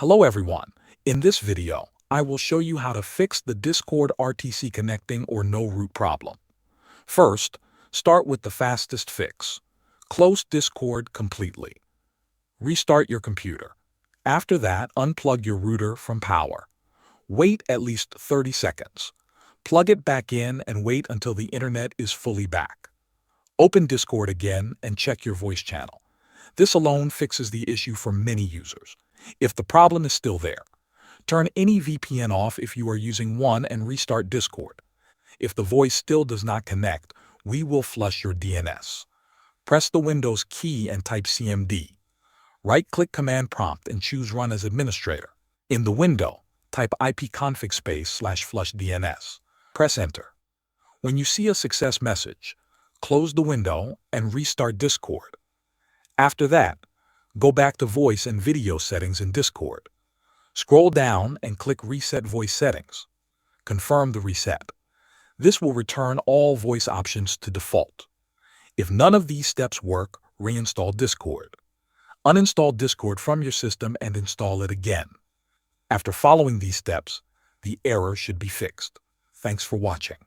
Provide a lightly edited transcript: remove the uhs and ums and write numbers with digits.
Hello everyone. In this video, I will show you how to fix the Discord RTC connecting or no root problem. First, start with the fastest fix. Close Discord completely. Restart your computer. After that, unplug your router from power. Wait at least 30 seconds. Plug it back in and wait until the internet is fully back. Open Discord again and check your voice channel. This alone fixes the issue for many users. If the problem is still there, turn any VPN off if you are using one and restart Discord. If the voice still does not connect, we will flush your DNS. Press the Windows key and type CMD. Right-click Command Prompt and choose Run as Administrator. In the window, type ipconfig /flush DNS. Press Enter. When you see a success message, close the window and restart Discord. After that, go back to voice and video settings in Discord. Scroll down and click Reset Voice Settings. Confirm the reset. This will return all voice options to default. If none of these steps work, reinstall Discord. Uninstall Discord from your system and install it again. After following these steps, the error should be fixed. Thanks for watching.